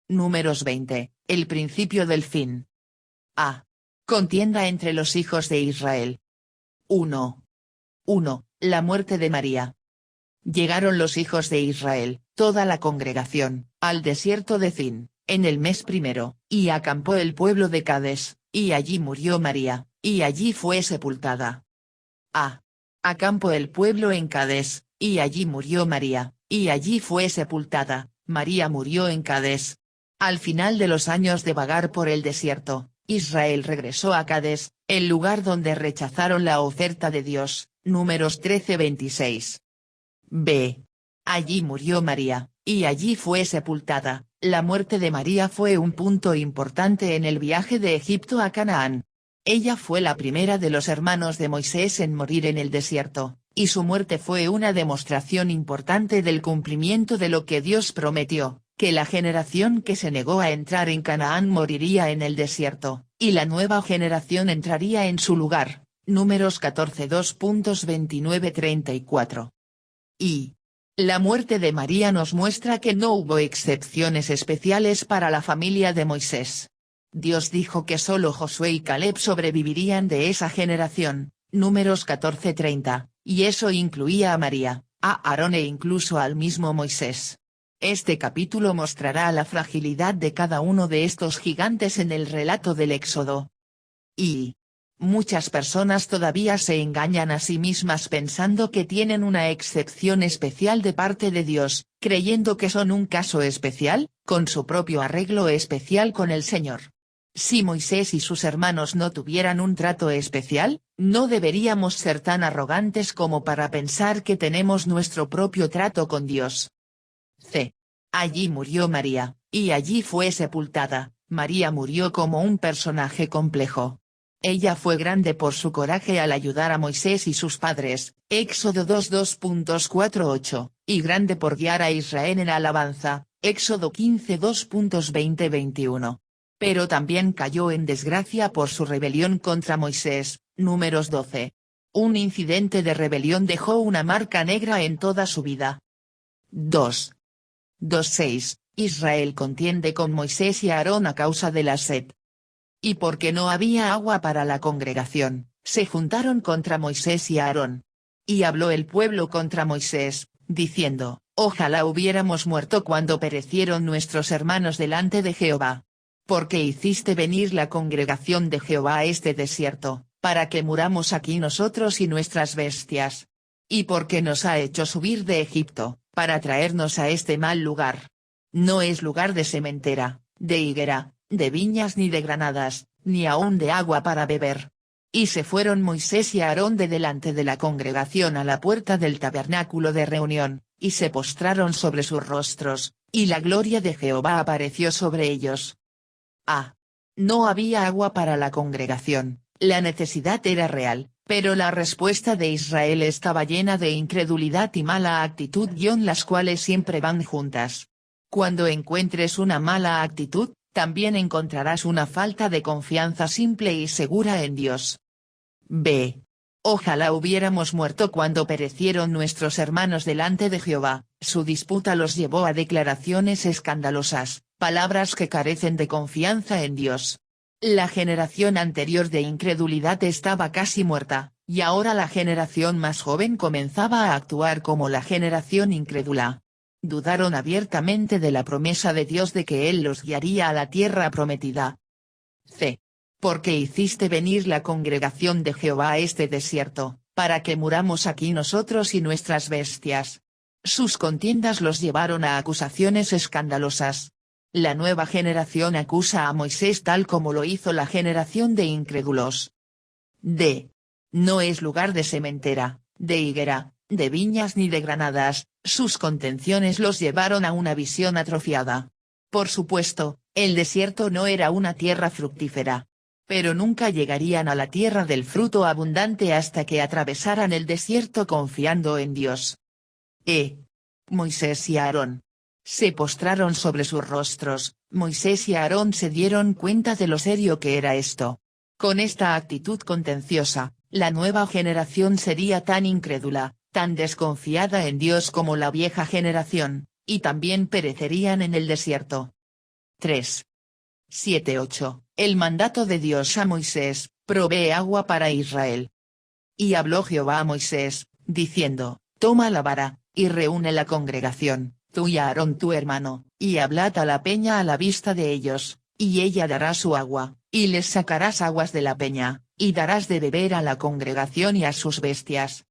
Números 20, el principio del fin. A. Contienda entre los hijos de Israel. 1. La muerte de María. Llegaron los hijos de Israel, toda la congregación, al desierto de Zin, en el mes primero, y acampó el pueblo de Cades, y allí murió María, y allí fue sepultada. A. Acampó el pueblo en Cades, y allí murió María, y allí fue sepultada. María murió en Cades. Al final de los años de vagar por el desierto, Israel regresó a Cades, el lugar donde rechazaron la oferta de Dios. Números 13:26. B. Allí murió María, y allí fue sepultada. La muerte de María fue un punto importante en el viaje de Egipto a Canaán. Ella fue la primera de los hermanos de Moisés en morir en el desierto, y su muerte fue una demostración importante del cumplimiento de lo que Dios prometió, que la generación que se negó a entrar en Canaán moriría en el desierto, y la nueva generación entraría en su lugar. Números 14 2.29-34. Y la muerte de María nos muestra que no hubo excepciones especiales para la familia de Moisés. Dios dijo que solo Josué y Caleb sobrevivirían de esa generación. Números 14:30, y eso incluía a María, a Aarón e incluso al mismo Moisés. Este capítulo mostrará la fragilidad de cada uno de estos gigantes en el relato del Éxodo. Y muchas personas todavía se engañan a sí mismas pensando que tienen una excepción especial de parte de Dios, creyendo que son un caso especial, con su propio arreglo especial con el Señor. Si Moisés y sus hermanos no tuvieran un trato especial, no deberíamos ser tan arrogantes como para pensar que tenemos nuestro propio trato con Dios. C. Allí murió María, y allí fue sepultada. María murió como un personaje complejo. Ella fue grande por su coraje al ayudar a Moisés y sus padres, Éxodo 2:2.48, y grande por guiar a Israel en alabanza, Éxodo 15:2.20-21. Pero también cayó en desgracia por su rebelión contra Moisés, Números 12. Un incidente de rebelión dejó una marca negra en toda su vida. 2.6. Israel contiende con Moisés y Aarón a causa de la sed. Y porque no había agua para la congregación, se juntaron contra Moisés y Aarón. Y habló el pueblo contra Moisés, diciendo: Ojalá hubiéramos muerto cuando perecieron nuestros hermanos delante de Jehová. Porque hiciste venir la congregación de Jehová a este desierto, para que muramos aquí nosotros y nuestras bestias. Y porque nos ha hecho subir de Egipto, para traernos a este mal lugar. No es lugar de sementera, de higuera, de viñas ni de granadas, ni aun de agua para beber. Y se fueron Moisés y Aarón de delante de la congregación a la puerta del tabernáculo de reunión, y se postraron sobre sus rostros, y la gloria de Jehová apareció sobre ellos. A. No había agua para la congregación, la necesidad era real, pero la respuesta de Israel estaba llena de incredulidad y mala actitud, las cuales siempre van juntas. Cuando encuentres una mala actitud, también encontrarás una falta de confianza simple y segura en Dios. B. Ojalá hubiéramos muerto cuando perecieron nuestros hermanos delante de Jehová. Su disputa los llevó a declaraciones escandalosas, palabras que carecen de confianza en Dios. La generación anterior de incredulidad estaba casi muerta, y ahora la generación más joven comenzaba a actuar como la generación incrédula. Dudaron abiertamente de la promesa de Dios de que Él los guiaría a la tierra prometida. C. Porque hiciste venir la congregación de Jehová a este desierto, para que muramos aquí nosotros y nuestras bestias. Sus contiendas los llevaron a acusaciones escandalosas. La nueva generación acusa a Moisés tal como lo hizo la generación de incrédulos. D. No es lugar de sementera, de higuera, de viñas ni de granadas, sus contenciones los llevaron a una visión atrofiada. Por supuesto, el desierto no era una tierra fructífera. Pero nunca llegarían a la tierra del fruto abundante hasta que atravesaran el desierto confiando en Dios. Moisés y Aarón se postraron sobre sus rostros. Moisés y Aarón se dieron cuenta de lo serio que era esto. Con esta actitud contenciosa, la nueva generación sería tan incrédula, tan desconfiada en Dios como la vieja generación, y también perecerían en el desierto. 3. 7:8. El mandato de Dios a Moisés: provee agua para Israel. Y habló Jehová a Moisés, diciendo: toma la vara, y reúne la congregación, tú y Aarón tu hermano, y hablad a la peña a la vista de ellos, y ella dará su agua, y les sacarás aguas de la peña, y darás de beber a la congregación y a sus bestias.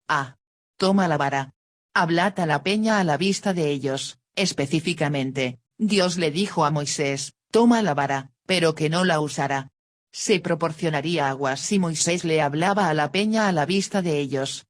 A. Toma la vara. Hablad a la peña a la vista de ellos. Específicamente, Dios le dijo a Moisés: toma la vara, pero que no la usará. Se proporcionaría agua si Moisés le hablaba a la peña a la vista de ellos.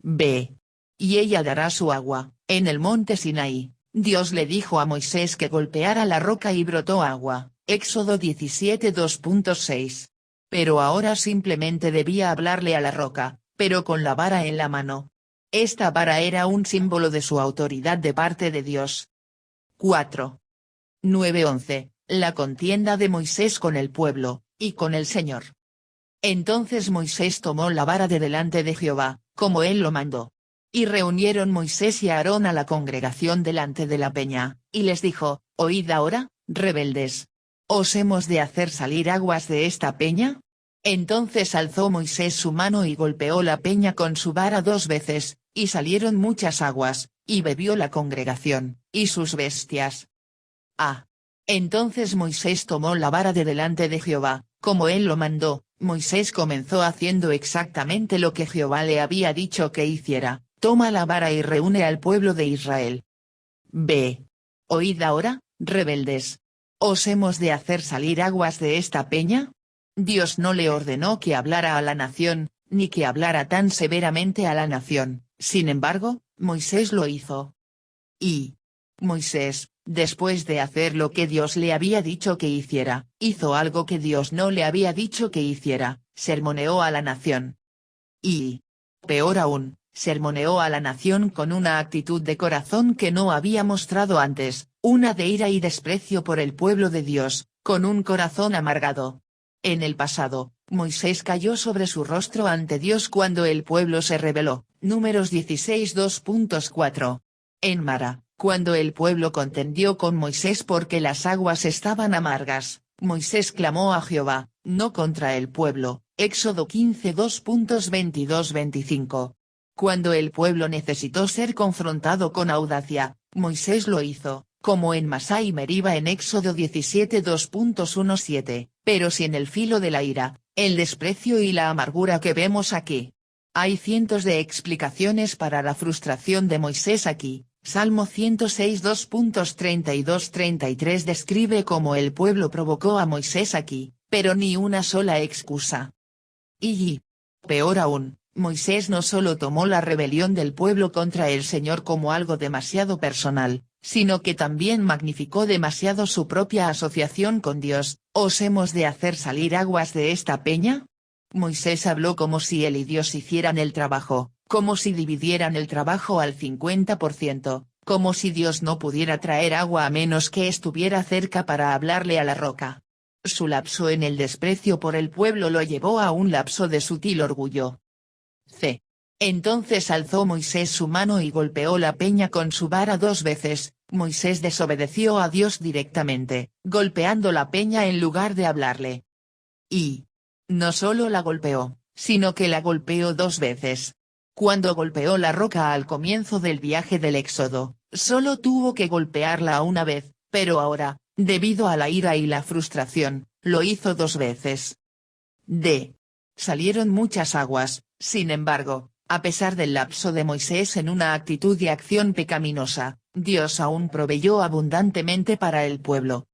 B. Y ella dará su agua. En el monte Sinaí, Dios le dijo a Moisés que golpeara la roca y brotó agua. Éxodo 17:2.6. Pero ahora simplemente debía hablarle a la roca, pero con la vara en la mano. Esta vara era un símbolo de su autoridad de parte de Dios. 4. 9:11. La contienda de Moisés con el pueblo, y con el Señor. Entonces Moisés tomó la vara de delante de Jehová, como él lo mandó. Y reunieron Moisés y Aarón a la congregación delante de la peña, y les dijo: oíd ahora, rebeldes. ¿Os hemos de hacer salir aguas de esta peña? Entonces alzó Moisés su mano y golpeó la peña con su vara 2 veces, y salieron muchas aguas, y bebió la congregación, y sus bestias. A. Entonces Moisés tomó la vara de delante de Jehová, como él lo mandó. Moisés comenzó haciendo exactamente lo que Jehová le había dicho que hiciera: toma la vara y reúne al pueblo de Israel. B. Oíd ahora, rebeldes. ¿Os hemos de hacer salir aguas de esta peña? Dios no le ordenó que hablara a la nación, ni que hablara tan severamente a la nación, sin embargo, Moisés lo hizo. Y Moisés, después de hacer lo que Dios le había dicho que hiciera, hizo algo que Dios no le había dicho que hiciera: sermoneó a la nación. Y, peor aún, sermoneó a la nación con una actitud de corazón que no había mostrado antes, una de ira y desprecio por el pueblo de Dios, con un corazón amargado. En el pasado, Moisés cayó sobre su rostro ante Dios cuando el pueblo se rebeló. Números 16:2.4. En Mara, cuando el pueblo contendió con Moisés porque las aguas estaban amargas, Moisés clamó a Jehová, no contra el pueblo. Éxodo 15:2.22-25. Cuando el pueblo necesitó ser confrontado con audacia, Moisés lo hizo, como en Masá y Meriba en Éxodo 17:2.17, pero sin el filo de la ira, el desprecio y la amargura que vemos aquí. Hay cientos de explicaciones para la frustración de Moisés aquí. Salmo 106:2.32-33 describe cómo el pueblo provocó a Moisés aquí, pero ni una sola excusa. Y, peor aún, Moisés no solo tomó la rebelión del pueblo contra el Señor como algo demasiado personal, sino que también magnificó demasiado su propia asociación con Dios. ¿Os hemos de hacer salir aguas de esta peña? Moisés habló como si él y Dios hicieran el trabajo, como si dividieran el trabajo al 50%, como si Dios no pudiera traer agua a menos que estuviera cerca para hablarle a la roca. Su lapso en el desprecio por el pueblo lo llevó a un lapso de sutil orgullo. C. Entonces alzó Moisés su mano y golpeó la peña con su vara 2 veces. Moisés desobedeció a Dios directamente, golpeando la peña en lugar de hablarle. Y no solo la golpeó, sino que la golpeó 2 veces. Cuando golpeó la roca al comienzo del viaje del Éxodo, solo tuvo que golpearla una vez, pero ahora, debido a la ira y la frustración, lo hizo 2 veces. D. Salieron muchas aguas. Sin embargo, a pesar del lapso de Moisés en una actitud de acción pecaminosa, Dios aún proveyó abundantemente para el pueblo.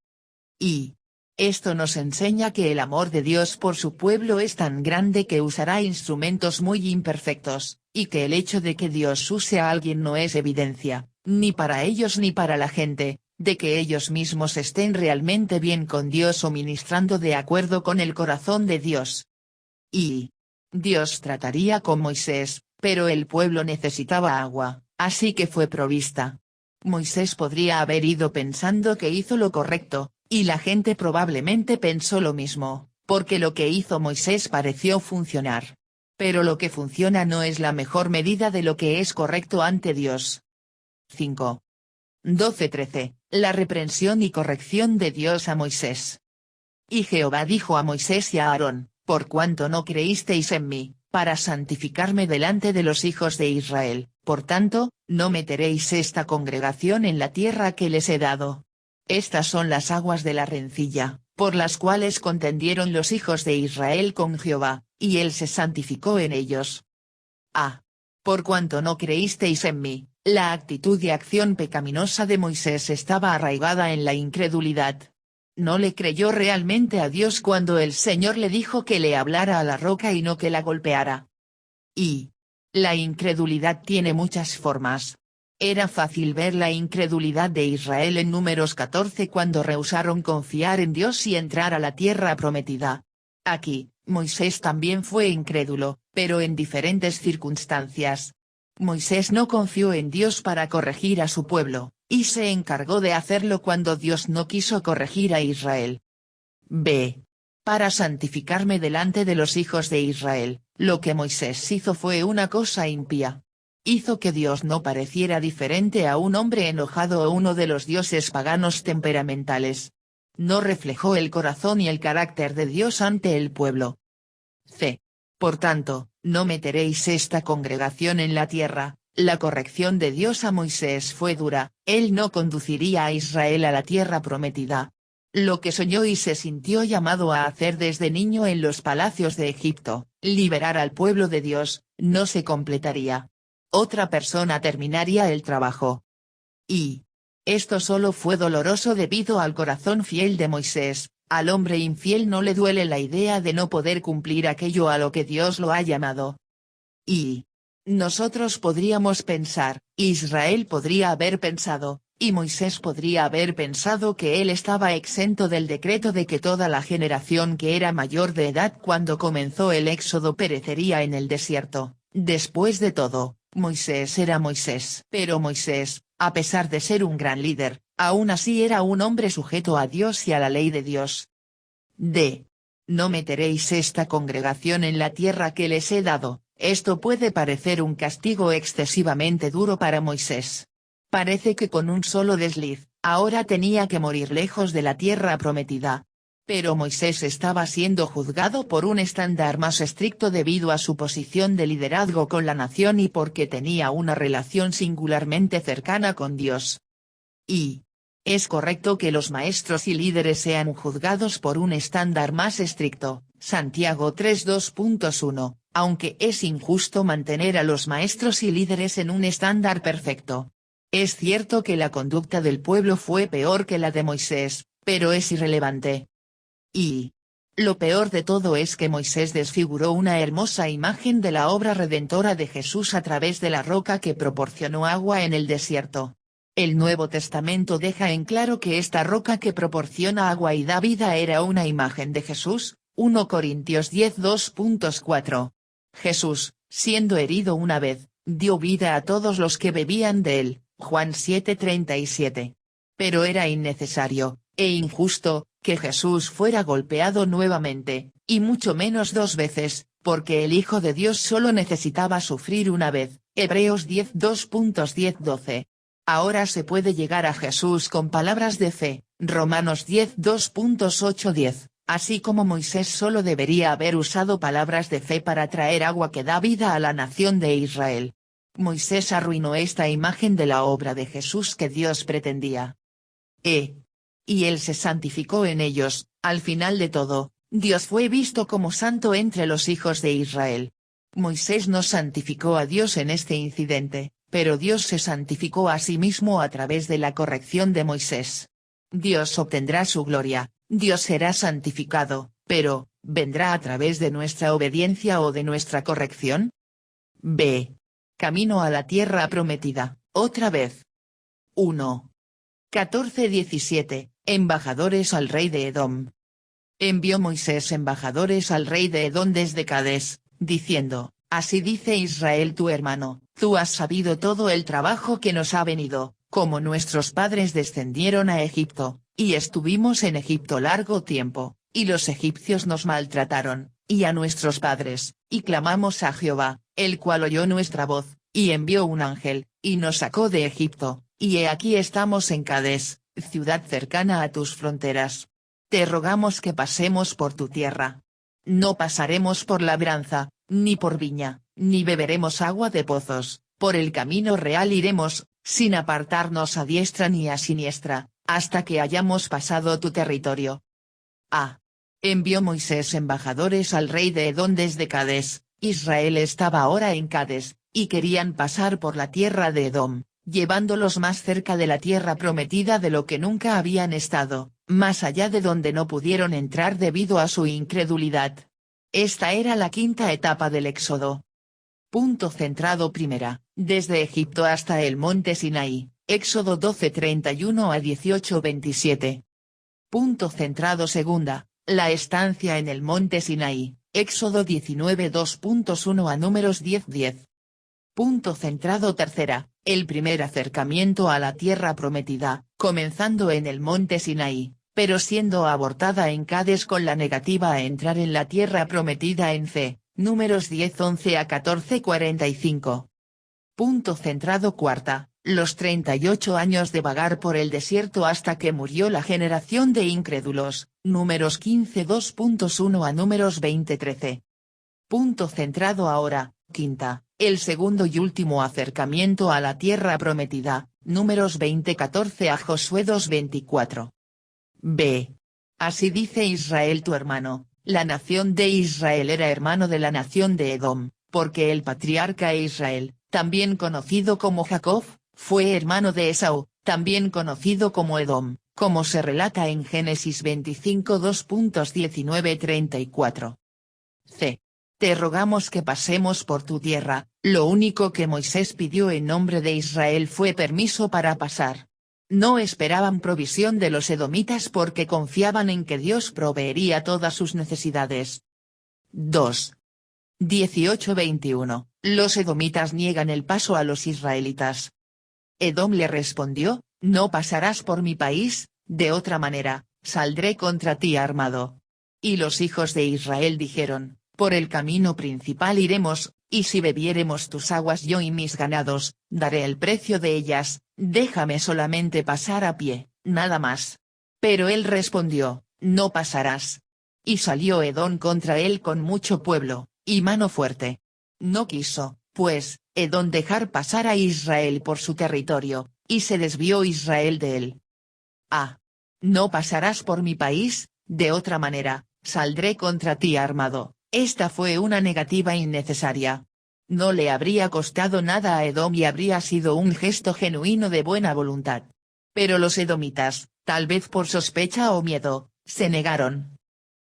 Y esto nos enseña que el amor de Dios por su pueblo es tan grande que usará instrumentos muy imperfectos, y que el hecho de que Dios use a alguien no es evidencia, ni para ellos ni para la gente, de que ellos mismos estén realmente bien con Dios o ministrando de acuerdo con el corazón de Dios. Y Dios trataría con Moisés, pero el pueblo necesitaba agua, así que fue provista. Moisés podría haber ido pensando que hizo lo correcto, y la gente probablemente pensó lo mismo, porque lo que hizo Moisés pareció funcionar. Pero lo que funciona no es la mejor medida de lo que es correcto ante Dios. 5. 12:13, la reprensión y corrección de Dios a Moisés. Y Jehová dijo a Moisés y a Aarón, por cuanto no creísteis en mí, para santificarme delante de los hijos de Israel, por tanto, no meteréis esta congregación en la tierra que les he dado. Estas son las aguas de la rencilla, por las cuales contendieron los hijos de Israel con Jehová, y él se santificó en ellos. Por cuanto no creísteis en mí, la actitud y acción pecaminosa de Moisés estaba arraigada en la incredulidad. No le creyó realmente a Dios cuando el Señor le dijo que le hablara a la roca y no que la golpeara. Y la incredulidad tiene muchas formas. Era fácil ver la incredulidad de Israel en Números 14 cuando rehusaron confiar en Dios y entrar a la tierra prometida. Aquí, Moisés también fue incrédulo, pero en diferentes circunstancias. Moisés no confió en Dios para corregir a su pueblo, y se encargó de hacerlo cuando Dios no quiso corregir a Israel. Para santificarme delante de los hijos de Israel, lo que Moisés hizo fue una cosa impía. Hizo que Dios no pareciera diferente a un hombre enojado o uno de los dioses paganos temperamentales. No reflejó el corazón y el carácter de Dios ante el pueblo. Por tanto, no meteréis esta congregación en la tierra. La corrección de Dios a Moisés fue dura, él no conduciría a Israel a la tierra prometida. Lo que soñó y se sintió llamado a hacer desde niño en los palacios de Egipto, liberar al pueblo de Dios, no se completaría. Otra persona terminaría el trabajo. Y esto solo fue doloroso debido al corazón fiel de Moisés. Al hombre infiel no le duele la idea de no poder cumplir aquello a lo que Dios lo ha llamado. Y nosotros podríamos pensar, Israel podría haber pensado, y Moisés podría haber pensado que él estaba exento del decreto de que toda la generación que era mayor de edad cuando comenzó el éxodo perecería en el desierto. Después de todo, Moisés era Moisés. Pero Moisés, a pesar de ser un gran líder, aún así era un hombre sujeto a Dios y a la ley de Dios. No meteréis esta congregación en la tierra que les he dado. Esto puede parecer un castigo excesivamente duro para Moisés. Parece que con un solo desliz, ahora tenía que morir lejos de la tierra prometida. Pero Moisés estaba siendo juzgado por un estándar más estricto debido a su posición de liderazgo con la nación y porque tenía una relación singularmente cercana con Dios. Y es correcto que los maestros y líderes sean juzgados por un estándar más estricto, Santiago 3:2.1, aunque es injusto mantener a los maestros y líderes en un estándar perfecto. Es cierto que la conducta del pueblo fue peor que la de Moisés, pero es irrelevante. Y lo peor de todo es que Moisés desfiguró una hermosa imagen de la obra redentora de Jesús a través de la roca que proporcionó agua en el desierto. El Nuevo Testamento deja en claro que esta roca que proporciona agua y da vida era una imagen de Jesús, 1 Corintios 10:2.4. Jesús, siendo herido una vez, dio vida a todos los que bebían de él, Juan 7:37. Pero era innecesario, e injusto, que Jesús fuera golpeado nuevamente, y mucho menos 2 veces, porque el Hijo de Dios solo necesitaba sufrir una vez, Hebreos 10:2.10-12. Ahora se puede llegar a Jesús con palabras de fe, Romanos 10:2.8-10, así como Moisés solo debería haber usado palabras de fe para traer agua que da vida a la nación de Israel. Moisés arruinó esta imagen de la obra de Jesús que Dios pretendía. Y él se santificó en ellos. Al final de todo, Dios fue visto como santo entre los hijos de Israel. Moisés no santificó a Dios en este incidente, pero Dios se santificó a sí mismo a través de la corrección de Moisés. Dios obtendrá su gloria, Dios será santificado, pero, ¿vendrá a través de nuestra obediencia o de nuestra corrección? Camino a la tierra prometida, otra vez. 1. 14:17, embajadores al rey de Edom. Envió Moisés embajadores al rey de Edom desde Cades, diciendo, así dice Israel tu hermano, tú has sabido todo el trabajo que nos ha venido, como nuestros padres descendieron a Egipto, y estuvimos en Egipto largo tiempo, y los egipcios nos maltrataron, y a nuestros padres, y clamamos a Jehová, el cual oyó nuestra voz, y envió un ángel, y nos sacó de Egipto, y he aquí estamos en Cades, ciudad cercana a tus fronteras. Te rogamos que pasemos por tu tierra. No pasaremos por labranza, ni por viña, ni beberemos agua de pozos, por el camino real iremos, sin apartarnos a diestra ni a siniestra, hasta que hayamos pasado tu territorio. Envió Moisés embajadores al rey de Edom desde Cades. Israel estaba ahora en Cades, y querían pasar por la tierra de Edom, llevándolos más cerca de la tierra prometida de lo que nunca habían estado, más allá de donde no pudieron entrar debido a su incredulidad. Esta era la quinta etapa del éxodo. Punto centrado primera, desde Egipto hasta el monte Sinaí, Éxodo 12:31 a 18:27. Punto centrado segunda, la estancia en el monte Sinaí, Éxodo 19:2.1 a números 10:10. Punto centrado tercera, el primer acercamiento a la tierra prometida, comenzando en el monte Sinaí, pero siendo abortada en Cades con la negativa a entrar en la tierra prometida en C, números 10:11 a 14:45. Punto centrado cuarta, los 38 años de vagar por el desierto hasta que murió la generación de incrédulos, números 15:2.1 a números 20:13. Punto centrado ahora, quinta, el segundo y último acercamiento a la tierra prometida, números 20:14 a Josué 2:24. B. Así dice Israel tu hermano, la nación de Israel era hermano de la nación de Edom, porque el patriarca Israel, también conocido como Jacob, fue hermano de Esaú, también conocido como Edom, como se relata en Génesis 25:2.19-34. C. Te rogamos que pasemos por tu tierra. Lo único que Moisés pidió en nombre de Israel fue permiso para pasar. No esperaban provisión de los edomitas porque confiaban en que Dios proveería todas sus necesidades. 2. 18:21, los edomitas niegan el paso a los israelitas. Edom le respondió, no pasarás por mi país, de otra manera, saldré contra ti armado. Y los hijos de Israel dijeron, por el camino principal iremos, y si bebiéremos tus aguas yo y mis ganados, daré el precio de ellas, déjame solamente pasar a pie, nada más. Pero él respondió, no pasarás. Y salió Edom contra él con mucho pueblo, y mano fuerte. No quiso, pues, Edom dejar pasar a Israel por su territorio, y se desvió Israel de él. No pasarás por mi país, de otra manera, saldré contra ti armado. Esta fue una negativa innecesaria. No le habría costado nada a Edom y habría sido un gesto genuino de buena voluntad. Pero los edomitas, tal vez por sospecha o miedo, se negaron.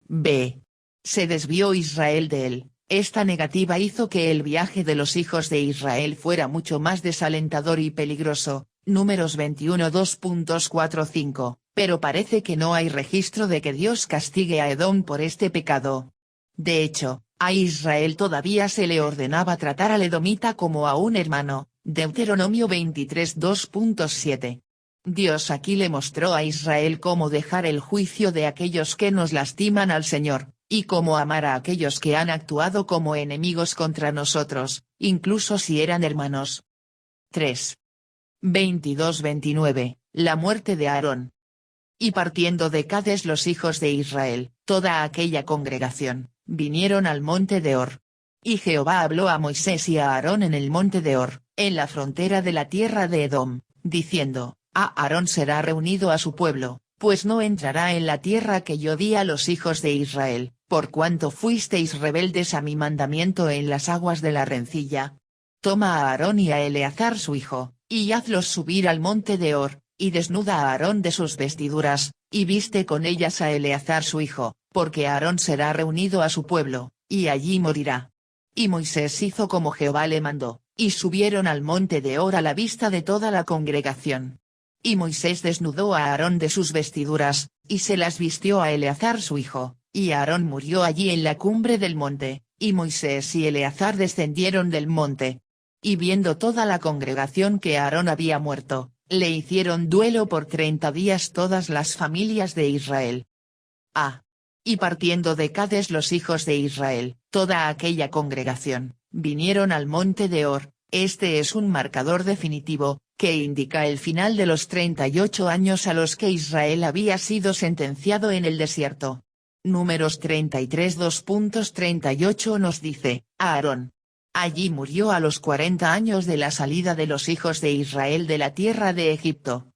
B. Se desvió Israel de él. Esta negativa hizo que el viaje de los hijos de Israel fuera mucho más desalentador y peligroso, números 21:2.4-5, pero parece que no hay registro de que Dios castigue a Edom por este pecado. De hecho, a Israel todavía se le ordenaba tratar al edomita como a un hermano, Deuteronomio 23:2.7. Dios aquí le mostró a Israel cómo dejar el juicio de aquellos que nos lastiman al Señor, y cómo amar a aquellos que han actuado como enemigos contra nosotros, incluso si eran hermanos. 3. 22-29, la muerte de Aarón. Y partiendo de Cades los hijos de Israel, toda aquella congregación, vinieron al monte de Hor. Y Jehová habló a Moisés y a Aarón en el monte de Hor, en la frontera de la tierra de Edom, diciendo, Aarón será reunido a su pueblo, pues no entrará en la tierra que yo di a los hijos de Israel, por cuanto fuisteis rebeldes a mi mandamiento en las aguas de la rencilla. Toma a Aarón y a Eleazar su hijo, y hazlos subir al monte de Hor, y desnuda a Aarón de sus vestiduras, y viste con ellas a Eleazar su hijo, porque Aarón será reunido a su pueblo, y allí morirá. Y Moisés hizo como Jehová le mandó, y subieron al monte de Hor a la vista de toda la congregación. Y Moisés desnudó a Aarón de sus vestiduras, y se las vistió a Eleazar su hijo, y Aarón murió allí en la cumbre del monte, y Moisés y Eleazar descendieron del monte. Y viendo toda la congregación que Aarón había muerto, le hicieron duelo por 30 días todas las familias de Israel. Y partiendo de Cades los hijos de Israel, toda aquella congregación, vinieron al monte de Hor, Este es un marcador definitivo, que indica el final de los 38 años a los que Israel había sido sentenciado en el desierto. Números 33 2.38 nos dice, Aarón. Allí murió a los 40 años de la salida de los hijos de Israel de la tierra de Egipto.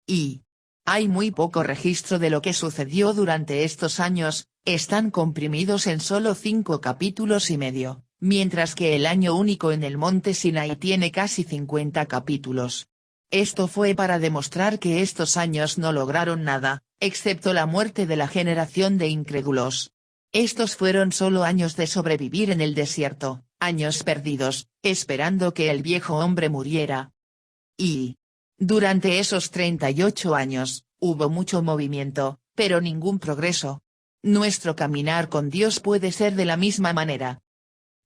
Y hay muy poco registro de lo que sucedió durante estos años, están comprimidos en solo 5 capítulos y medio, mientras que el año único en el monte Sinai tiene casi 50 capítulos. Esto fue para demostrar que estos años no lograron nada, excepto la muerte de la generación de incrédulos. Estos fueron solo años de sobrevivir en el desierto, años perdidos, esperando que el viejo hombre muriera. Y durante esos 38 años, hubo mucho movimiento, pero ningún progreso. Nuestro caminar con Dios puede ser de la misma manera.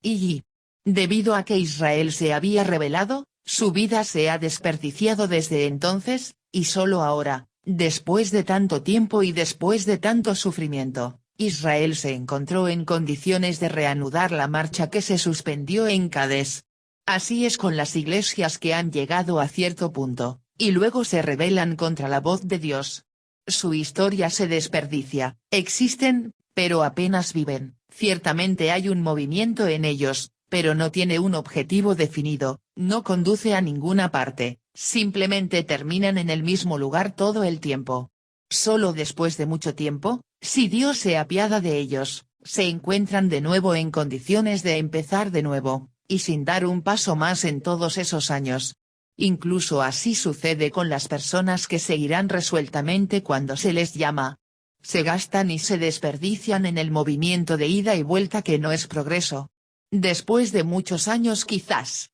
Y debido a que Israel se había rebelado, su vida se ha desperdiciado desde entonces, y solo ahora, después de tanto tiempo y después de tanto sufrimiento, Israel se encontró en condiciones de reanudar la marcha que se suspendió en Cades. Así es con las iglesias que han llegado a cierto punto, y luego se rebelan contra la voz de Dios. Su historia se desperdicia, existen, pero apenas viven, ciertamente hay un movimiento en ellos, pero no tiene un objetivo definido, no conduce a ninguna parte, simplemente terminan en el mismo lugar todo el tiempo. Solo después de mucho tiempo, si Dios se apiada de ellos, se encuentran de nuevo en condiciones de empezar de nuevo, y sin dar un paso más en todos esos años. Incluso así sucede con las personas que seguirán resueltamente cuando se les llama. Se gastan y se desperdician en el movimiento de ida y vuelta que no es progreso. Después de muchos años quizás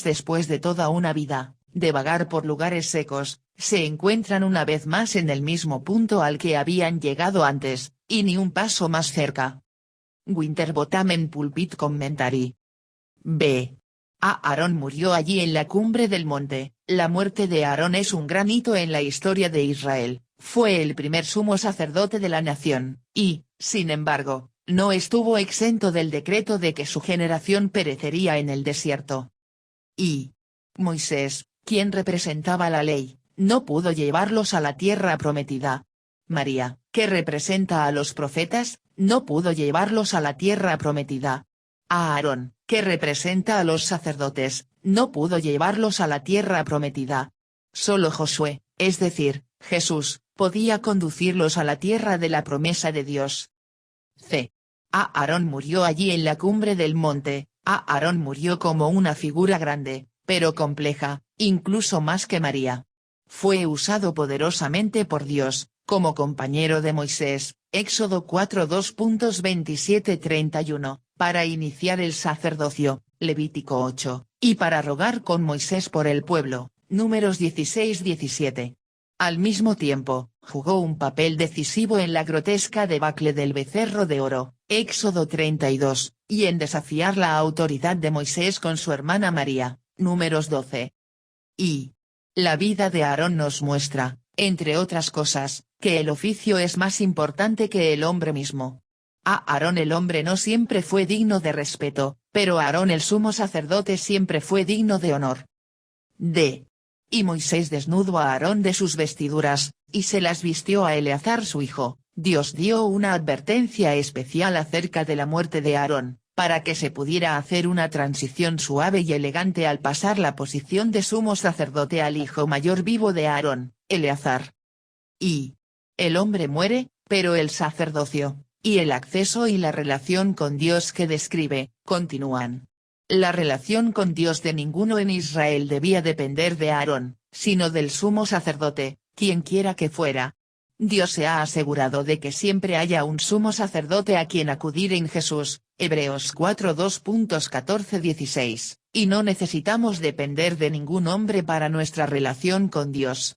después de toda una vida, de vagar por lugares secos, se encuentran una vez más en el mismo punto al que habían llegado antes, y ni un paso más cerca. Winterbottom en Pulpit Commentary. B. Aarón murió allí en la cumbre del monte. La muerte de Aarón es un gran hito en la historia de Israel, fue el primer sumo sacerdote de la nación, y, sin embargo, no estuvo exento del decreto de que su generación perecería en el desierto. Y Moisés, quien representaba la ley, no pudo llevarlos a la tierra prometida. María, que representa a los profetas, no pudo llevarlos a la tierra prometida. Aarón, que representa a los sacerdotes, no pudo llevarlos a la tierra prometida. Solo Josué, es decir, Jesús, podía conducirlos a la tierra de la promesa de Dios. C. Aarón murió allí en la cumbre del monte. Aarón murió como una figura grande, pero compleja, incluso más que María. Fue usado poderosamente por Dios, como compañero de Moisés, Éxodo 4 2.27-31, para iniciar el sacerdocio, Levítico 8, y para rogar con Moisés por el pueblo, Números 16-17. Al mismo tiempo, jugó un papel decisivo en la grotesca debacle del becerro de oro, Éxodo 32, y en desafiar la autoridad de Moisés con su hermana María, Números 12. Y la vida de Aarón nos muestra, entre otras cosas, que el oficio es más importante que el hombre mismo. Aarón el hombre no siempre fue digno de respeto, pero Aarón el sumo sacerdote siempre fue digno de honor. D. Y Moisés desnudó a Aarón de sus vestiduras, y se las vistió a Eleazar su hijo. Dios dio una advertencia especial acerca de la muerte de Aarón, para que se pudiera hacer una transición suave y elegante al pasar la posición de sumo sacerdote al hijo mayor vivo de Aarón, Eleazar. Y el hombre muere, pero el sacerdocio, y el acceso y la relación con Dios que describe, continúan. La relación con Dios de ninguno en Israel debía depender de Aarón, sino del sumo sacerdote, quien quiera que fuera. Dios se ha asegurado de que siempre haya un sumo sacerdote a quien acudir en Jesús, Hebreos 4 2.14-16, y no necesitamos depender de ningún hombre para nuestra relación con Dios.